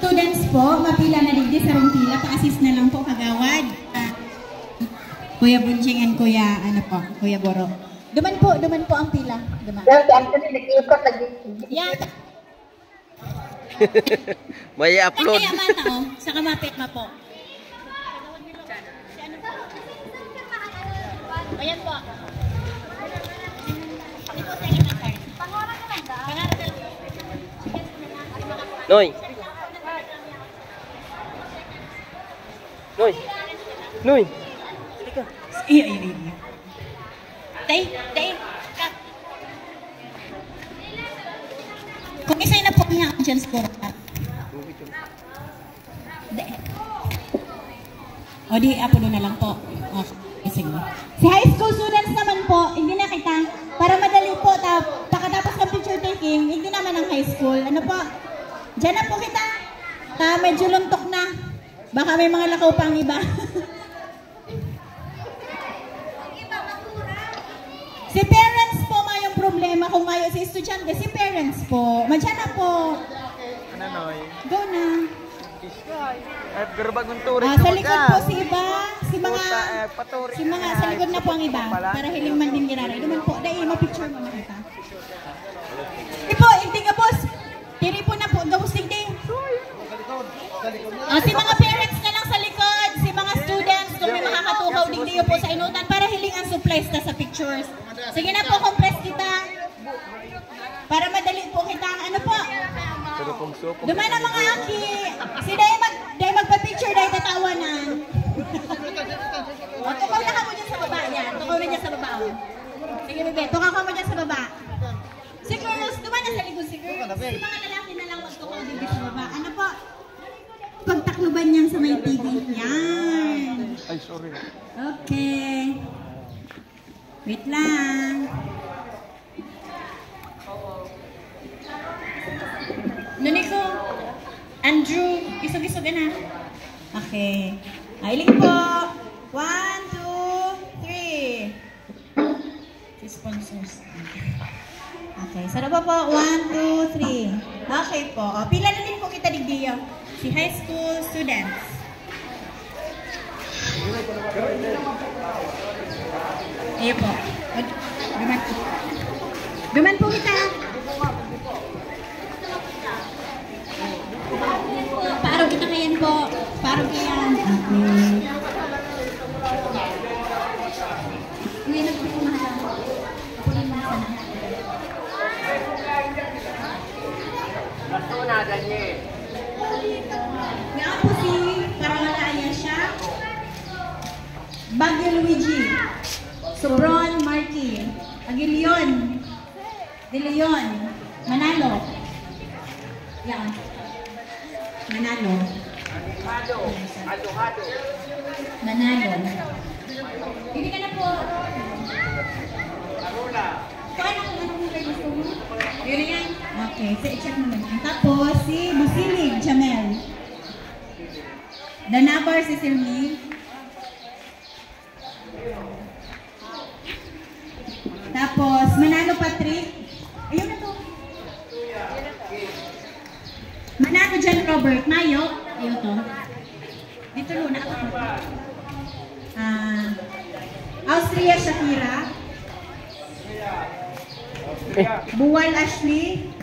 Students po, mapila na digdi sa rong pila, pa-assist na lang po kagawad. Kuya Bunching and Kuya Boro. Duman po ang pila. Duman. Yan. May upload. Kaya mata oh, sa kamapit ma po. Ayan po. Noy. Noy. Noy. Halika. Iya. Tay. Kung isa'y na po niya ang chance ko. O di, apulo na lang po. Okay, sige. Si high school students naman po, hindi na kita. Para madali po, pagkatapos ng picture taking, hindi naman ang high school. Ano po? Diyan na po kita. Medyo luntok na. Baka may mga lakaw pang iba. Si parents po yung problema kung mayo si estudyante. Si parents po. Madyan na po. Ano, Noy? Go na. Sa likod po si iba. Si mga sa likod na po ang iba. Para hiling man din giraray. Duman po. Dahil ma-picture mo makita. Ipo, hindi ka boss. Tiri po na po. Gawos digdi. Si mga parents na lang sa likod. Si mga students. Kung may makakatukaw digdi po sa inutan. Para hiling ang supplies na sa pictures. Sige na po, compress kita. Para madali po kita. Ano po? Duman ang mga aki. Si Day magpa-picture, Day tatawanan. Tukaw na ka mo dyan sa baba niya. Tukaw na dyan sa baba. Sige, bebe. Tukaw ka mo dyan sa baba. Si girls, duman na sa likod si girls. Si mga lalaki na lang magtukaw dito sa baba. Ano po? Pagtakluban niyan sa may TV. Yan. Ay, sorry. Okay. Wait lang. Nuniko, Andrew, isog-isog na. Okay. Ailing po. 1, 2, 3. Si sponsors. Okay. Sarap po. 1, 2, 3. Okay po. Pila na din po kita digdiyo. Si high school students. Ayo po. Duman po kita. Parang kita kayan po. Parang kayan. Okay. Ngayon po mahal. Punin mo sana. Basta na ganyan. Nga po si Paramalaya siya. Baguio Luigi. Sobron Marky. Aguilion. De Leon. Manalo. Yan. Manalo. Manalo. Hindi ka na po. Paano kung anong gusto mo? Yun yan. Okay. I-check mo naman. Tapos si Busilig Jamel. Danabar si Silmi. Tapos Manalo Patrick. Ayun na to. Manalo John Robert Mayo. Ayun to. Dito Luna ako. Austria Shakira. Buwal Ashley.